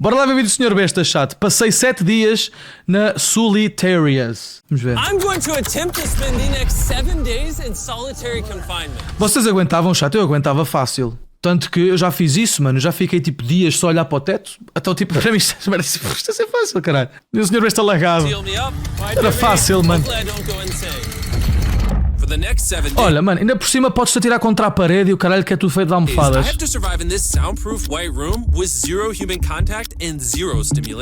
Bora lá ver o vídeo do Sr. Besta, chato. Passei 7 dias na Solitária. Vamos ver. I'm going to attempt to spend the next 7 days in solitary confinement. Vocês aguentavam, chato? Eu aguentava fácil. Tanto que eu já fiz isso, mano. Já fiquei tipo dias só a olhar para o teto. Então, tipo, para mim isto é ser fácil, caralho. E o Sr. Besta lagado. Era fácil, mano. Olha, mano, ainda por cima podes-te atirar contra a parede e o caralho que é tudo feito de almofadas.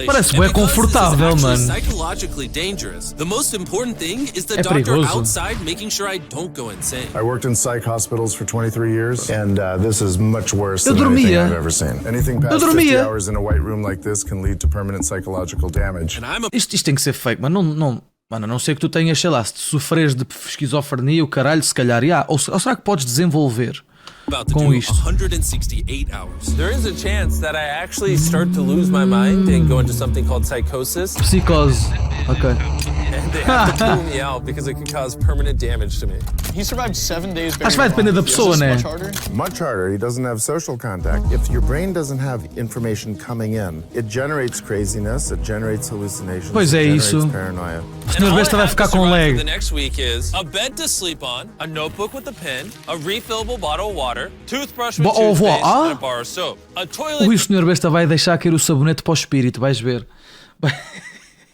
Parece bem confortável, mano. É perigoso. I worked in psych hospitals for 23 years and this is much worse than anything I've ever seen. Anything past 50 hours in a white room like this can lead to permanent psychological damage. Isto tem que ser fake, mas não. Mano, a não ser que tu tenhas, sei lá, se sofres de esquizofrenia, o caralho, se calhar, ou será que podes desenvolver com isto? There is a chance that I actually start to lose my mind and go into something called psychosis. Psicose. Ok. And they have to pull me out because it could cause permanent damage to me. He survived 7 days. Acho que vai depender da pessoa, né? Much harder. He doesn't have social contact. If your brain doesn't have information coming in, it generates craziness, it generates hallucinations, pois é isso. Paranoia. O Sr. Besta vai ficar com lag. The next week is a bed to sleep on, a notebook with a pen, a refillable bottle of water, toothbrush with toothpaste, and a bar of soap. A toilet. O Sr. Besta vai deixar cair o sabonete para o espírito, vais ver.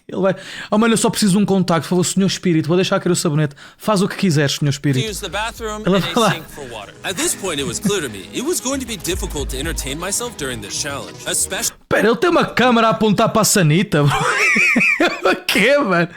Ele vai. Oh, mano, eu só preciso de um contacto. Por favor, Senhor Espírito, vou deixar cair o sabonete. Faz o que quiseres, Senhor Espírito. Ela vai lá. At this point, it was clear to me it was going to be difficult to entertain myself during this challenge, especially. Pera, ele tem uma câmera a apontar para a sanita, bro. O quê, mano?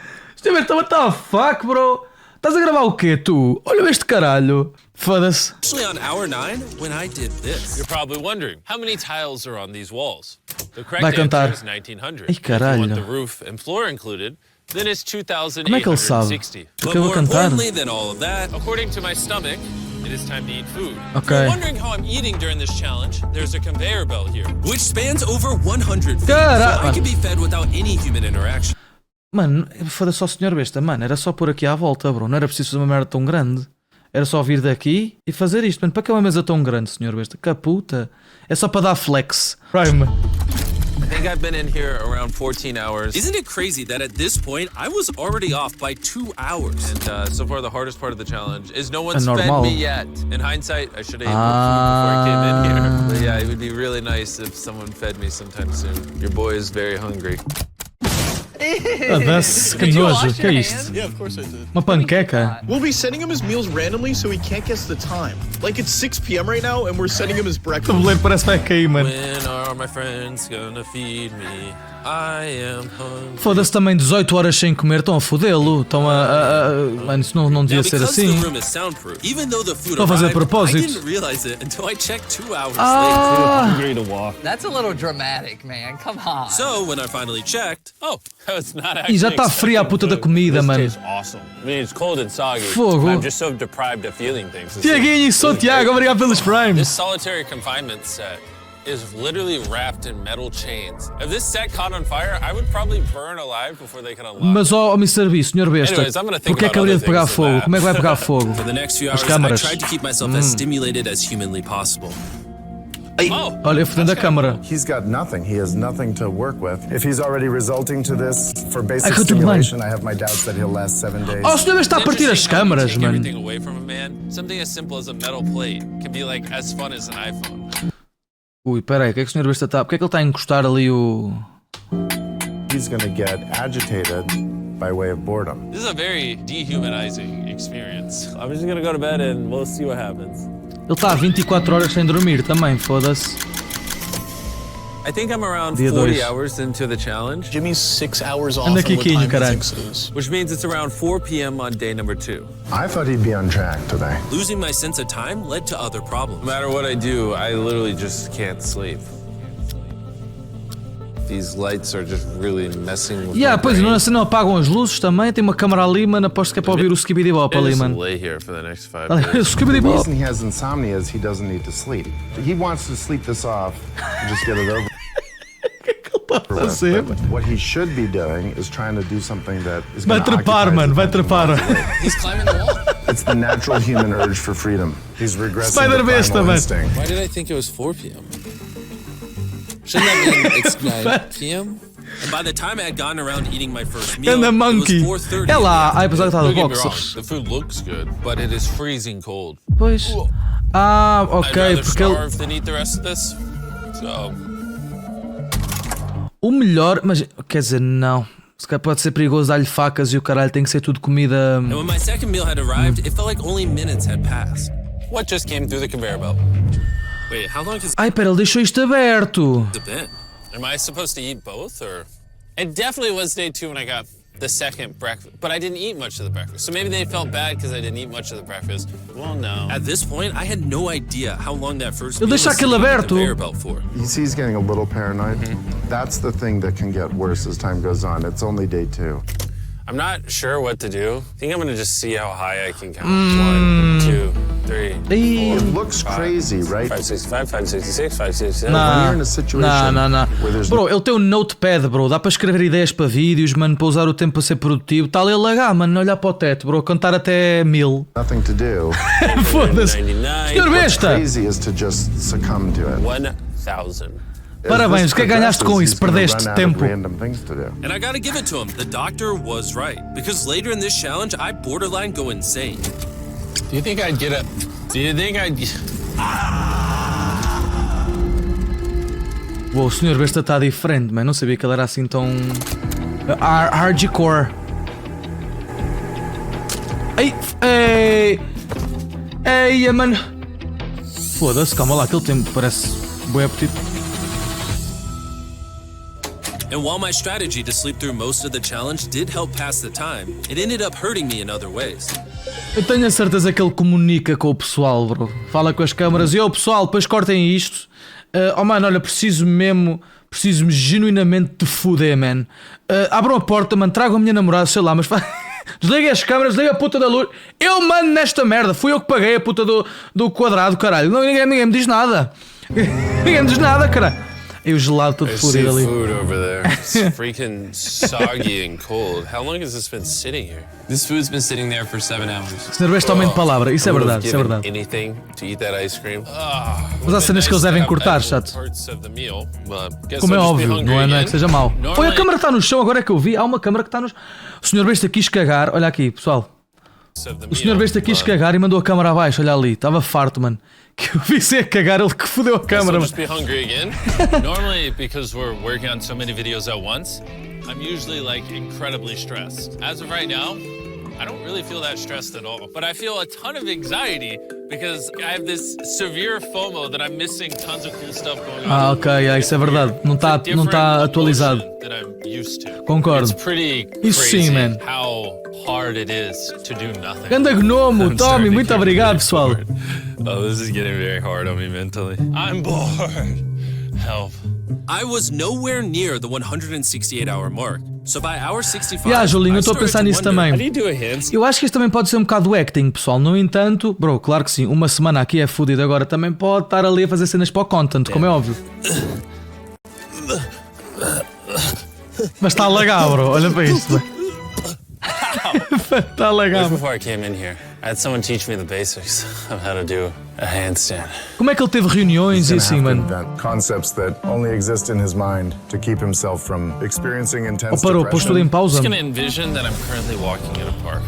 What the fuck, bro? Estás a gravar o quê, tu? Olha este caralho. Foda-se. Especially on hour 9 when I did this. You're probably wondering, how many tiles are on these walls? The correct answer is 1900. Ai, caralho. If you want the roof and floor included, then it's 2860. Como é que ele sabe? But more importantly than all of that, according to my stomach, it is time to eat food. Okay. If you're wondering how I'm eating during this challenge, there's a conveyor belt here, which spans over 100 feet, so I can be fed without any human interaction. Mano, foda-se só o Sr. Besta, mano, era só por aqui à volta, bro. Não era preciso fazer uma merda tão grande. Era só vir daqui e fazer isto, mano. Para que é uma mesa tão grande, Sr. Besta? Que puta. É só para dar flex. Right, man. I think I've been in here around 14 hours. Isn't it crazy that at this point, I was already off by 2 hours? And so far, the hardest part of the challenge is no one's fed me yet. In hindsight, I should have ate more food before I came in here. But yeah, it would be really nice if someone fed me sometime soon. Your boy is very hungry. That's que nojo, que é isto? Yeah, of course I did. Uma panqueca? We'll be sending him his meals randomly so he can't guess the time. Like it's 6 p.m. right now and we're sending him his breakfast. O boleiro parece que vai cair, mano. When are my friends gonna feed me? I am hungry. Foda-se também 18 horas sem comer, estão a fodê-lo. Estão a. Mano, isso não devia ser assim. Estão a fazer propósito. That's a little dramatic, man. Come on. So when I finally checked, it's not E actually. já está fria a puta da comida, mano. Awesome. I mean, it's cold and soggy. Fogo. I'm just so deprived of feeling things. Tiaguinho, sou Tiago, obrigado pelos primes. This solitary confinement set is literally wrapped in metal chains. If this set caught on fire, I would probably burn alive before they could unlock. Mas MrBeast, Sr. Besta, porque é que haveria de pegar fogo? Como é que vai pegar fogo? For the next few As hours, câmaras. I tried to keep myself as stimulated as humanly possible. Olha, fodendo a câmara. He's got nothing. He has nothing to work with. If he's already resulting to this for basic could do mine. stimulation, I have my doubts that he'll last 7 days. Oh, o Sr. Besta está a partir as câmaras, mano. Everything away from a man. Something as simple as a metal plate can be like as fun as an iPhone. Ui, peraí, o que é que o Sr. Besta está? Porque é que ele está a encostar ali o. He's gonna get agitated by way of boredom. This is a very dehumanizing experience. I'm just gonna go to bed and we'll see what happens. Ele está há 24 horas sem dormir também, foda-se. I think I'm around Dia 40 dois. hours into the challenge. Jimmy's 6 hours off. Anda and what Kikinho, time he caralho. thinks it is. Which means it's around 4 p.m. on day number 2. I thought he'd be on track today. Losing my sense of time led to other problems. No matter what I do, I literally just can't sleep. These lights are just really messing with my Pois, brain. não apagam as luzes também. Tem uma câmara ali, mano. Aposto que é para ouvir o Skibidi Bop ali, Just mano. lay here for the next 5 Olha, o days. Skibidi The Bop. reason he has insomnia is he doesn't need to sleep. He wants to sleep this off and just get it over with. Fazer. But what he should be doing is trying to do something that is Vai going to trepar, mano. Vai trepar. He's climbing the wall. It's the natural human urge for freedom. He's regressing Spider to Besta, primal man. instinct. Why did I think it was 4 p.m.? Shouldn't that mean it's 9 p.m.? And by the time I had gotten around eating my first meal, And the it monkey. was 4:30. É lá, ai, apesar que estava Don't de get me wrong, boxers. the food looks good, but it is freezing cold. Pois. Ah, I'd ok, rather porque ele... starve than eat the rest of this. So, O melhor, mas quer dizer, não. Se calhar pode ser perigoso dar-lhe facas e o caralho tem que ser tudo comida. and when my second meal had arrived, it felt like only minutes had passed. What just came through the conveyor belt? Wait, how long has Ai, pera, ele deixou isto aberto. it been? Am I supposed to eat both, or? It definitely was day 2 when I got the second breakfast, but I didn't eat much of the breakfast. So maybe they felt bad because I didn't eat much of the breakfast. Well, no. At this point, I had no idea how long that first meal was deixa aquilo sitting on the aberto. conveyor belt for. You see he's getting a little paranoid. That's the thing that can get worse as time goes on. It's only day 2. I'm not sure what to do. I think I'm gonna just see how high I can count. 1, 2, 3, Ih, It looks crazy, right? 565, 566, 567. Nah. When you're in a situation Não. where there's Bro, ele tem um notepad, bro. Dá para escrever ideias para vídeos, mano, para usar o tempo para ser produtivo. Está ali a lagar, mano, olhar para o teto, bro. Contar até 1000. nothing to do, Foda-se. 99. Senhor Besta! crazy is to just succumb to it. 1,000. Parabéns, o que é que ganhaste com isso? He's gonna Perdeste run out of tempo. random things to do. And I gotta give it to him. The doctor was right. Because later in this challenge, I borderline go insane. Do you think I'd get up? Do you think I'd... Uou, o senhor Besta está diferente, mas não sabia que ele era assim tão... hardcore. Ei, mano. Foda-se, calma lá, aquele tempo parece bué apetite. And while my strategy to sleep through most of the challenge did help pass the time, it ended up hurting me in other ways. Eu tenho a certeza que ele comunica com o pessoal, bro. Fala com as câmaras e, pessoal, depois cortem isto. Oh, mano, olha, preciso-me genuinamente de foder, man. Abram a porta, mano, tragam a minha namorada, sei lá, mas... Desliguem as câmaras, desliguem a puta da luz. Eu mando nesta merda, fui eu que paguei a puta do quadrado, caralho. Não, ninguém me diz nada. Ninguém me diz nada, caralho. E o gelado todo fodido ali. Food over there. It's freaking soggy and cold. How long has this been sitting here? This food's been sitting there for 7 hours. Senhor Besta, aumento de palavra, isso é verdade, isso é verdade. Anything to eat that ice cream? Mas há cenas que eles devem cortar, chato. Como é óbvio, não é que seja mau. Olha, a câmara está no chão, agora é que eu vi. Há uma câmara que está no chão. O senhor Besta quis cagar, olha aqui, pessoal. O senhor Besta quis cagar e mandou a câmara abaixo, olha ali. Estava farto, mano. Que eu vi sem cagar, ele que fodeu a câmara. Just be hungry again. Normally, because we're working on so many videos at once, I'm usually like incredibly stressed. As of right now, I don't really feel that stressed at all. But I feel a ton of anxiety because I have this severe FOMO that I'm missing tons of cool stuff going on. Ah, ok, isso é verdade. Não está atualizado. That I'm used to. Concordo. It's pretty Isso crazy sim, man. how hard it is to do nothing. Ganda gnomo, I'm Tommy, starting to muito get obrigado, really pessoal. bored. Oh, this is getting very hard on me mentally. I'm bored. Help. I was nowhere near the 168-hour mark. So by hour 65, Julinho, eu estou a I started pensar to nisso wonder, também. how do you do a handstand? Eu acho que isto também pode ser um bocado acting, pessoal. No entanto, bro, claro que sim, uma semana aqui é fodido. Agora também pode estar ali a fazer cenas para o content, como é óbvio. Mas está a lagar, bro. Olha para isto. Está a lagar. Just before I came in here, I had someone teach me the basics of how to do a handstand. Como é que ele teve reuniões e assim, mano? Concepts that only exist in his mind to keep himself from experiencing intense Parou, pôs tudo em depression. pausa. I'm just gonna envision that I'm currently walking in a park.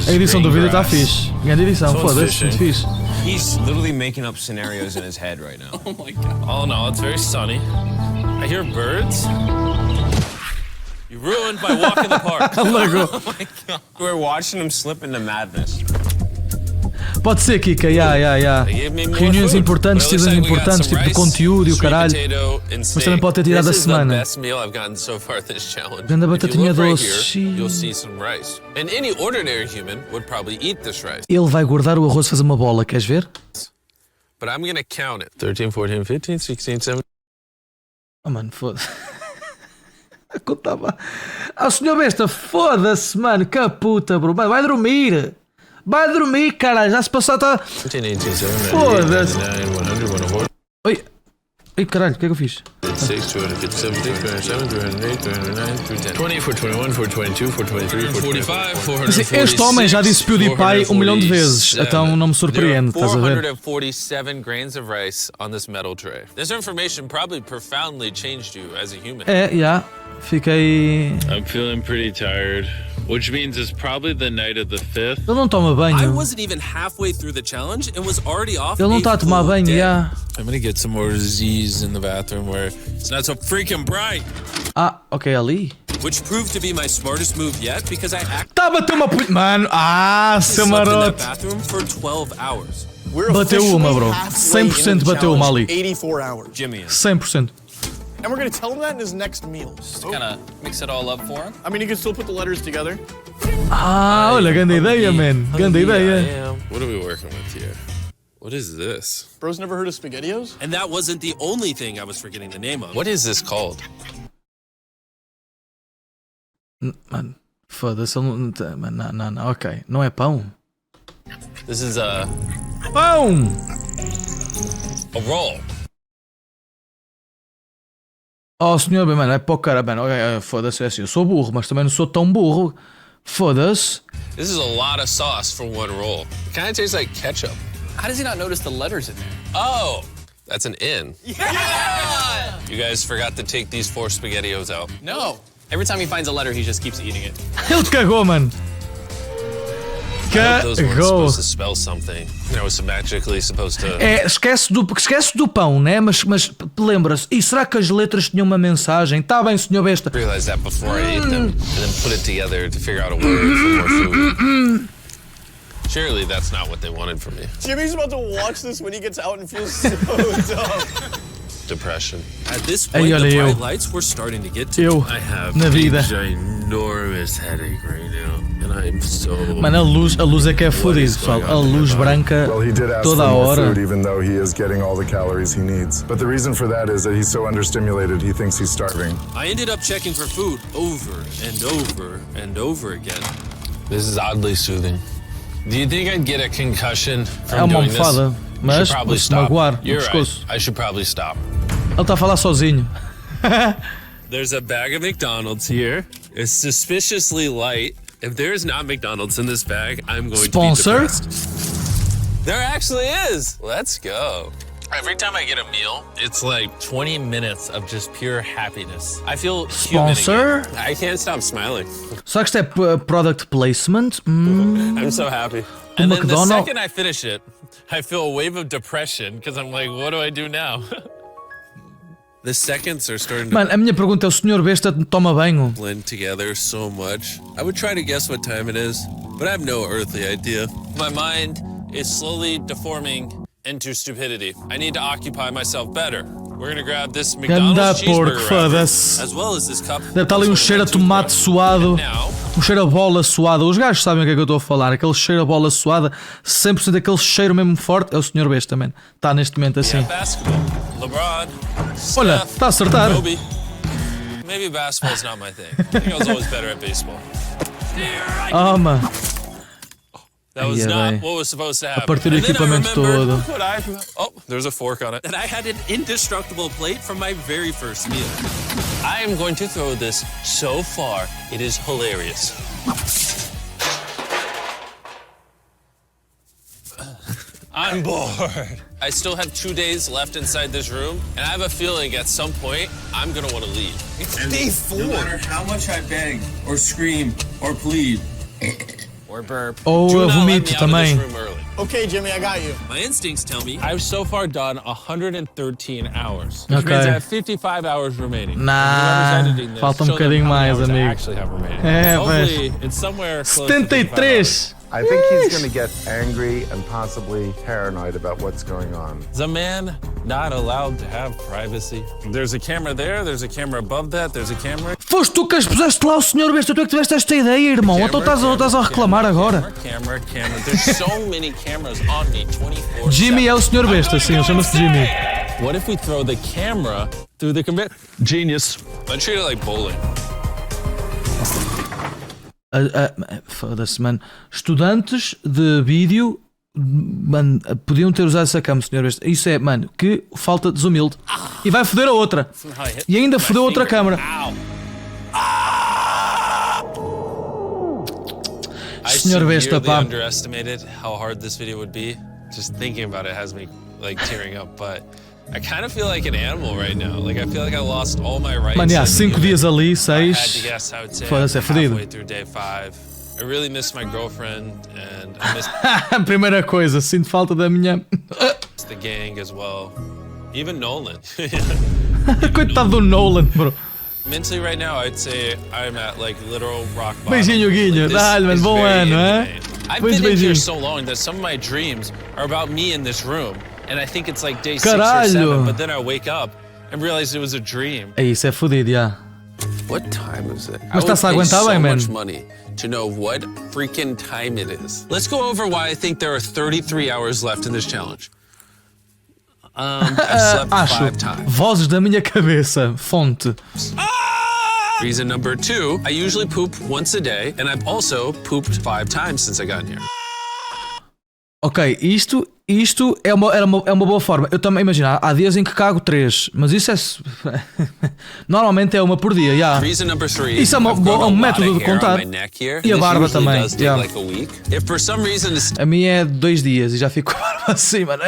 A edição do vídeo está fixe. Grande edição, foda-se, muito fixe. He's literally making up scenarios in his head right now. Oh my god. All in all, it's very sunny. I hear birds. You ruined my walk in the park. Oh my god. We're watching him slip into madness. Pode ser, Kika, reuniões importantes, decisões importantes, tipo de conteúdo e o caralho. Mas também pode ter tirado a semana. Ganda batatinha doce. Ele vai guardar o arroz e fazer uma bola, queres ver? But I'm gonna count it. 13, 14, 15, 16, 17. Oh, mano, foda-se. Contava. Ah, senhor Besta, foda-se, mano, que puta, bro. Vai dormir. Vai dormir, caralho. Já se passou, tá. Foda-se. Oi. Ei caralho, o que é que eu fiz? 6, 250, 207, 208, 209, 210. 20, 421, 422, 423, 445, 446. Este homem já disse PewDiePie 1 milhão de vezes, então não me surpreende, estás a ver? 447 grains of rice on this metal tray. This information probably profoundly changed you as a human. Já. Fiquei... I'm feeling pretty tired, which means it's probably the night of the 5th. Ele não toma I banho. wasn't even halfway through the challenge and was already off. Ele não está a tomar banho, já. I'm gonna get some more Z's in the bathroom where it's not so freaking bright. Ok, ali. Which proved to be my smartest move yet because I actually Tá a bater uma puta... Mano, seu slept in that maroto. bathroom for 12 hours. Bateu uma, bro. 100% bateu uma ali. 84 hours. Jimmy. 100%. And we're gonna tell him that in his next meal. Just to kind of mix it all up for him. I mean, he can still put the letters together. Olha, grande ideia, man. Grande ideia. What are we working with here? What is this? Bro's never heard of SpaghettiOs? And that wasn't the only thing I was forgetting the name of. What is this called? Mano, foda-se. Mano, não, ok. Não é pão. This is a Pão! roll. Oh, senhor, mano, é para o cara, mano. Foda-se, é assim. Eu sou burro, mas também não sou tão burro. Foda-se. This is a lot of sauce for one roll. It kind of tastes like ketchup. How does he not notice the letters in there? Oh, that's an N. Yeah! You guys forgot to take these 4 SpaghettiOs out. No. Every time he finds a letter, he just keeps eating it. Ele cagou, mano. I hope those weren't Cagou. supposed to spell something. I was magically supposed to... Esquece do pão, né? Mas lembra-se. E será que as letras tinham uma mensagem? Tá bem, senhor besta. realize that before I ate them, and then put it together to figure out a word for more food. Surely that's not what they wanted from me. Jimmy's about to watch this when he gets out and feels so dumb. Depression. At this point, Ei, olha the bright eu. lights were starting to get to Eu, me. I have na vida. a ginormous headache right now, and I'm so... Mano, a luz é que é fodido, pessoal. A luz branca Well, he did ask toda for a more hora. food, even though he is getting all the calories he needs. But the reason for that is that he's so understimulated, he thinks he's starving. I ended up checking for food over and over and over again. This is oddly soothing. Do you think I'd get a concussion from É uma doing this? almofada, mas I should probably se stop. magoar no You're right. pescoço. I should probably stop. Ele está a falar sozinho. There's a bag of McDonald's here. It's suspiciously light. If there's not McDonald's in this bag, I'm going Sponsor? to be depressed. There actually is. Let's go. Every time I get a meal, it's like 20 minutes of just pure happiness. I feel human Sponsor? again. I can't stop smiling. Será que isto é product placement? I'm so happy. And then the McDonald's- second I finish it, I feel a wave of depression because I'm like, what do I do now? The seconds are starting to Mano, a minha pergunta é: o senhor besta toma banho? blend together so much. I would try to guess what time it is, but I have no earthly idea. My mind is slowly deforming into stupidity. I need to occupy myself better. We're gonna grab this Ganda McDonald's porco, cheeseburger wrapper, foda-se. as well as this cup. Deve estar ali um cheiro a tomate suado, um cheiro a bola suada. Os gajos sabem o que é que eu estou a falar. Aquele cheiro a bola suada, 100% aquele cheiro mesmo forte. É o senhor besta, man. Está neste momento assim. Basketball. LeBron. Olha, Steph, está a acertar. Kobe. Maybe basketball's not my thing. I think I was always better at baseball. Mano. That was Aí, not véi. what was supposed to happen. partir do And then I equipamento remembered todo. what I... Oh, there's a fork on it. That I had an indestructible plate from my very first meal. I am going to throw this so far, it is hilarious. I'm bored. I still have 2 days left inside this room, and I have a feeling at some point I'm gonna want to leave. It's day 4. No matter how much I beg or scream or plead, Or burp. Ou Do eu not let vomito me out of também. this room early. Okay, Jimmy, I got you. My instincts tell me I've so far done 113 hours, which Okay. means I have 55 hours remaining. Nah, Whoever's editing this, falta show them bocadinho how many mais, hours I amigo. actually have remaining. É, Hopefully, it's somewhere close to 55 hours. 73! I think he's going to get angry and possibly paranoid about what's going on. Is a man not allowed to have privacy? There's a camera there, there's a camera above that, there's a camera. Foste tu que as puseste lá, o senhor besta. Tu é que tiveste esta ideia, irmão. Então estás a reclamar agora. Camera. There's so many cameras on me 24/7. Jimmy é o senhor besta, sim, ele chama-se Jimmy. What if we throw the camera through the computer? Genius. I treat it like bowling. Foda-se, mano. Estudantes de vídeo Mano, podiam ter usado essa cama, senhor besta. Isso é, mano, que falta desumilde. E vai foder a outra. E ainda fodeu outra câmara. Senhor besta, pá. Underestimated how hard this video would be. Just thinking about it has me like tearing up, but I kind of feel like an animal right now. Like I feel like I lost all my rights. Mano, há 5 dias ali, 6. Foda-se, é fodido. Halfway through day 5. I really miss my girlfriend and I miss Primeira coisa, sinto falta da minha. the gang as well. Even Nolan. Coitado do Nolan, bro. Mentally right now, I'd say I'm at like literal rock bottom. Beijinho, Guinho. Like, Dá-lhe, mano. Bom ano, hein? I've been in here so long that some of my dreams are about me in this room. And I think it's like day 6 or 7, but then I wake up and realize it was a dream. É isso, é fodido, já. What time is it? Mas está-se a aguentar bem, man. Money to know what freaking time it is. Let's go over why I think there are 33 hours left in this challenge. I've slept 5 times. Vozes da minha cabeça. Fonte. Reason number 2, I usually poop once a day, and I've also pooped 5 times since I got in here. Ok, isto é uma boa forma. Eu também, imagina, há dias em que cago 3, mas isso é... Normalmente é uma por dia, já. Reason number 3, isso é um método de contar. E a barba também, já. A minha é 2 dias e já fico com a barba assim, mano.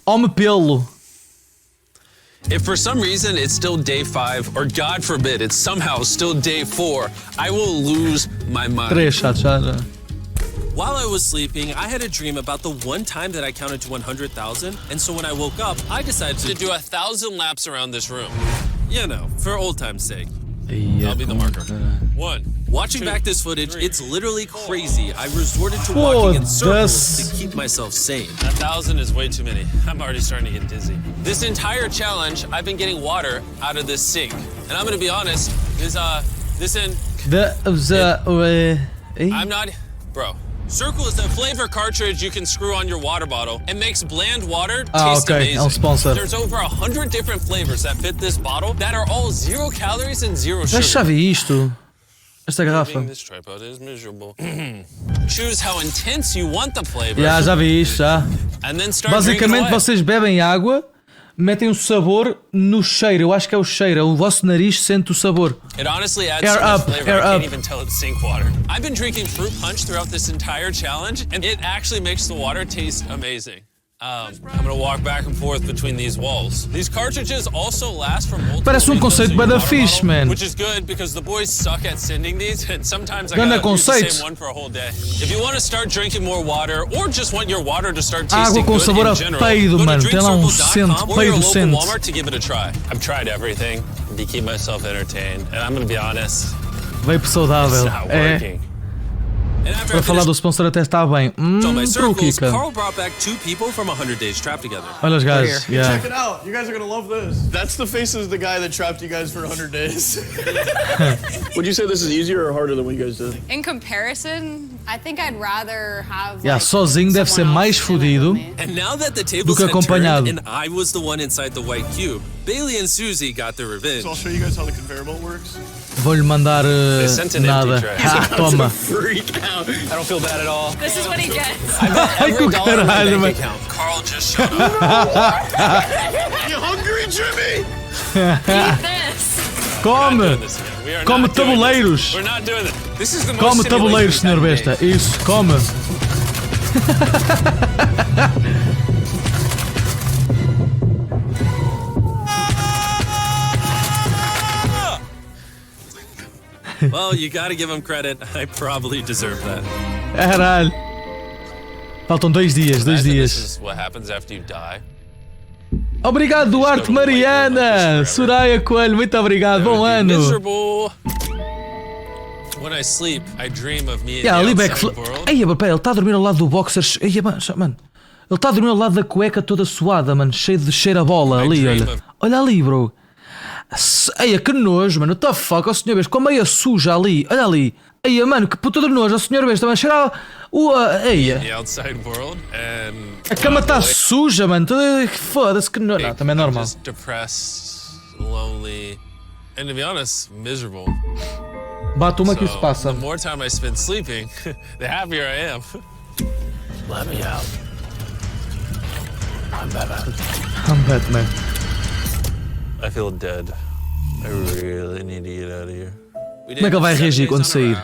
Homem pelo. If for some reason it's still day 5, or God forbid it's somehow still day 4, I will lose my mind. 3, já. While I was sleeping, I had a dream about the one time that I counted to 100,000, and so when I woke up, I decided to do 1,000 laps around this room. You know, for old time's sake. I'll be the marker. 1. Watching back this footage, it's literally crazy. I resorted to walking in circles to keep myself sane. 1,000 is way too many. I'm already starting to get dizzy. This entire challenge, I've been getting water out of this sink. And I'm gonna be honest, I'm not, bro. Circle is a flavor cartridge you can screw on your water bottle and makes bland water taste amazing. É um sponsor. There's over 100 different flavors that fit this bottle that are all 0 calories and 0 sugar. Já vi isto. Esta garrafa. This tripod is miserable. Choose how intense you want the flavor. Já vi isto, já. And then start basicamente vocês bebem água, metem o sabor no cheiro. Eu acho que é o cheiro. O vosso nariz sente o sabor. It honestly adds so much flavor, I can't even tell it's sink water. I've been drinking fruit punch throughout this entire challenge, and it actually makes the water taste amazing. I'm gonna walk back and forth between these walls. These cartridges also last for multiple Parece conceito bem da fixe, man. Which is good because the boys suck at sending these, and sometimes I gotta use the same one for a whole day. If you want to start drinking more water, or just want your water to start tasting good in general, peido, go to mano. Tem lá drinkcircle.com or your local Walmart to give it a try. I've tried everything to keep myself entertained, and I'm gonna be honest. Vape saudável. It's not working. Para falar do sponsor até está bem. So my circles, Carl brought back 2 people from 100 days trapped together. Olha os gajos. Yeah. Check it out. You guys are gonna love this. That's the face of the guy that trapped you guys for 100 days. Would you say this is easier or harder than what you guys did? In comparison, I think I'd rather have. Yeah, sozinho deve ser mais fodido do que acompanhado. And I was the one inside the white cube. Bailey and Susie got their revenge. So I'll show you guys how the conveyor belt works. Vou-lhe mandar nada. Toma. Freak out. I don't feel bad at all. This is what he gets. Ai, que caralho, mano. Carl just showed up. You hungry, Jimmy? Eat this. Come! Come tabuleiros! We're not doing this. Come tabuleiros, senhor besta. Isso, come! Well, you gotta give him credit. I probably deserve that. Caralho! Faltam 2 dias, 2 dias. This is what happens after you die. Obrigado, Duarte Mariana! Soraya Coelho, muito obrigado, bom ano! When I sleep, I dream of me in ali the outside world. Ei, ele está a dormir ao lado do boxer. Ei, mano. Ele está a dormir ao lado da cueca toda suada, mano. Cheio de cheiro a bola ali, olha. Olha ali, bro. Eia, que nojo, mano. What the fuck? O senhor besta, com a meia suja ali. Olha ali. Eia, mano, que puta de nojo. O senhor besta, mano. Cheira eia. A cama está suja, mano. Foda-se, que nojo. Não, também é normal. Just depressed, lonely, and to be honest, miserable. Bate uma que isso passa. The more time I spend sleeping, the happier I am. Let me out. I'm Batman. I'm Batman. I feel dead. I really need to get out of here. Como é que ele vai reagir quando sair?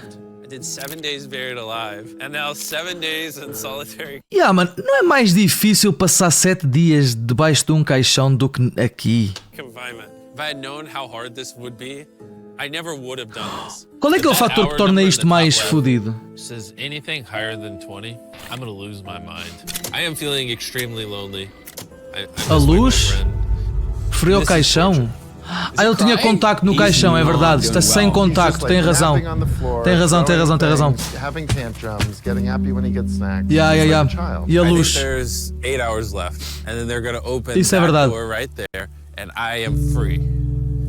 I did 7 days buried alive, and now 7 days in solitary. Yeah, mano, não é mais difícil passar 7 dias debaixo de um caixão do que aqui? Confinement. If I had known how hard this would be, I never would have done this. Qual é que é o fator que torna isto mais fodido? Says anything higher than 20, I'm gonna lose my mind. I am feeling extremely lonely. A luz? Frio ao caixão? Ah, ele tinha contacto no caixão, é verdade. Está sem contacto, tem razão. Tem razão, tem razão, tem razão. Yeah. E a luz? Isso é verdade.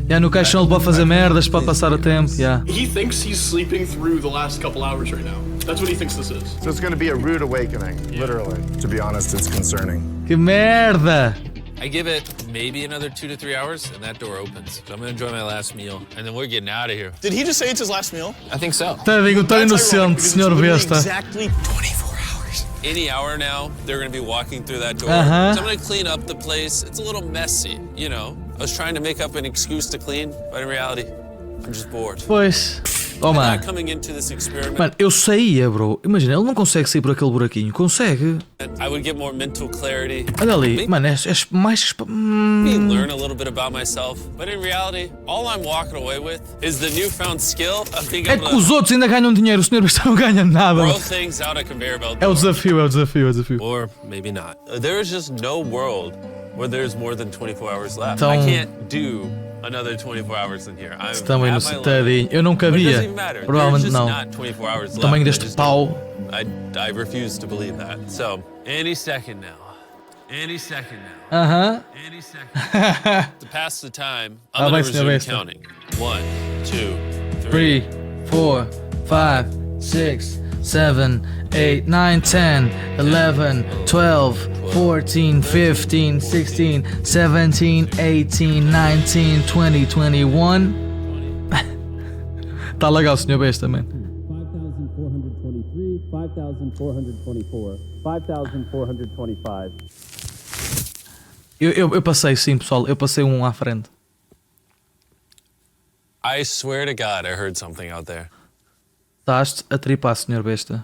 Yeah, no caixão ele pode fazer merdas, pode passar o tempo. Yeah. He thinks he's sleeping through the last couple hours right now. That's what he thinks this is. So it's going to be a rude awakening, literally. To be honest, it's concerning. Que merda! I give it maybe another 2 to 3 hours, and that door opens. So I'm gonna enjoy my last meal, and then we're getting out of here. Did he just say it's his last meal? I think so. Tadinho, tão inocente, senhor besta. Exactly 24 hours. Any hour now, they're gonna be walking through that door. So I'm gonna clean up the place. It's a little messy, you know. I was trying to make up an excuse to clean, but in reality, I'm just bored. Pois. Oh, mano. Mano, eu saía, bro. Imagina, ele não consegue sair por aquele buraquinho. Consegue. I would get more mental clarity. Olha ali, mano, é mais. Learn a little bit about myself, but in reality, all I'm walking away with is the newfound skill of being able to. É que os outros ainda ganham dinheiro, o senhor não ganha nada. Throw things out a conveyor belt. É o desafio, é o desafio, é o desafio. Or maybe not. There is just no world where there's more than 24 hours left. Então, I can't do another 24 hours in here. Estamos inocentadinho. Eu não cabia. Provavelmente não. O tamanho deste pau. I refuse to believe that. So, any second now. Any second now. Any second. To pass the time, I'm going to resume counting. 1, 2, 3, 4, 5, 6, 7, 8, 9, 10, 11, 12, 14, 15, 16, 17, 18, 19, 20, 21. Tá legal, senhor besta, man. 5,423, 5,424, 5,425. Eu passei, sim, pessoal. Eu passei um à frente. I swear to God, I heard something out there. Estás a tripar, senhor besta.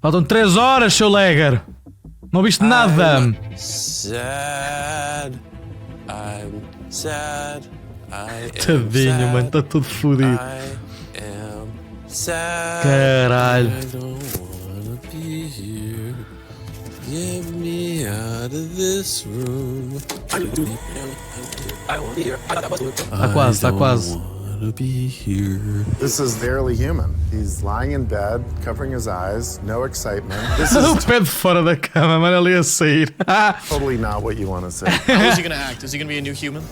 Faltam 3 horas, seu Legger. Não viste nada. Sad. I'm sad. Tadinho, mano, está tudo fodido. I am sad. Caralho. I don't wanna be here. Get me out of this room. Está quase, está quase. Be here. This is barely human. He's lying in bed, covering his eyes, no excitement. This O is pé de fora da cama, mano, ali a sair. totally not what you want to say. How is he gonna act? Is he gonna be a new human?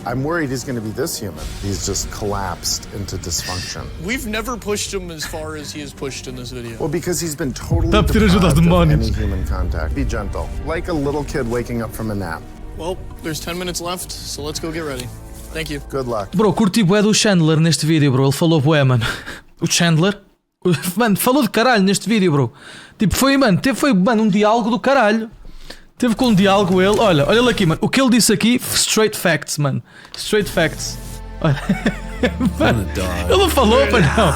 I'm worried he's going to be this human. He's just collapsed into dysfunction. We've never pushed him as far as he has pushed in this video. Well, because he's been totally Tá a pedir ajuda aos deprived of demónios. any human contact. Be gentle, like a little kid waking up from a nap. Well, there's 10 minutes left, so let's go get ready. Thank you. Good luck. Bro, curti bué do Chandler neste vídeo, bro. Ele falou bué, mano. O Chandler, mano, falou de caralho neste vídeo, bro. Tipo, foi um diálogo do caralho. Teve com um diálogo ele. Olha ele aqui, mano. O que ele disse aqui, straight facts, mano. Straight facts. Olha. Mano, ele não falou, pá, não.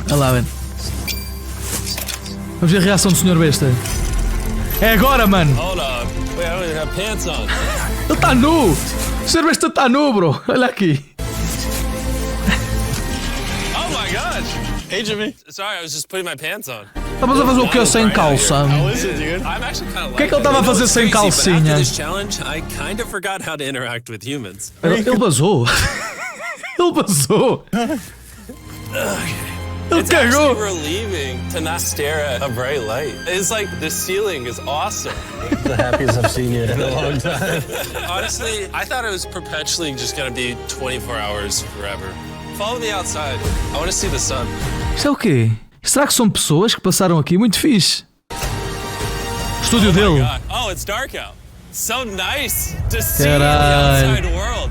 Olha lá, mano. Vamos ver a reação do senhor besta. É agora, mano. Hold on. Wait, I don't even have pants on. Ele está nu. O senhor besta está nu, bro. Olha aqui. Oh my gosh. Hey, Jimmy. Sorry, I was just putting my pants on. Estavas a fazer o que sem calça? How is it, dude? I'm actually kind of O que é que ele estava a fazer sem calcinha? After this challenge, I kind of forgot how to interact with humans. Ele basou. Ele basou. Ele It's actually cagou. relieving to not stare at a bright light. It's like the ceiling is awesome. The happiest I've seen you in a long time. Honestly, I thought it was perpetually just gonna be 24 hours forever. Follow me outside. I want to see the sun. Isto é o quê? Será que são pessoas que passaram aqui? Muito fixe. O estúdio dele. God. Oh, it's dark out. So nice to see the Caralho. outside world.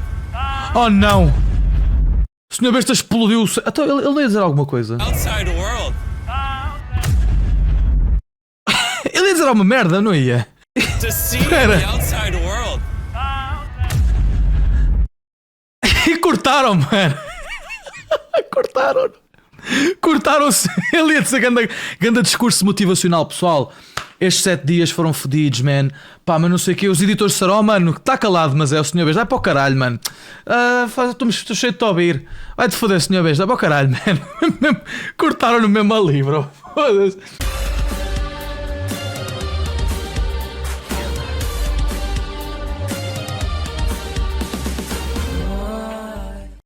Oh não! O senhor besta explodiu. Então ele ia dizer alguma coisa. Outside world. dar uma merda, não ia? To see the outside world. E cortaram, mano. Cortaram-se. Ele ia dizer ganda discurso motivacional, pessoal. Estes 7 dias foram fodidos, man. Pá, mas não sei o que. Os editores disseram, oh, mano, está calado, mas é o Sr. Beast. Vai para o caralho, mano. Estou cheio de te ouvir. Vai-te foder, Sr. Beast. Vai para o caralho, man. Cortaram-no mesmo ali, bro. Foda-se.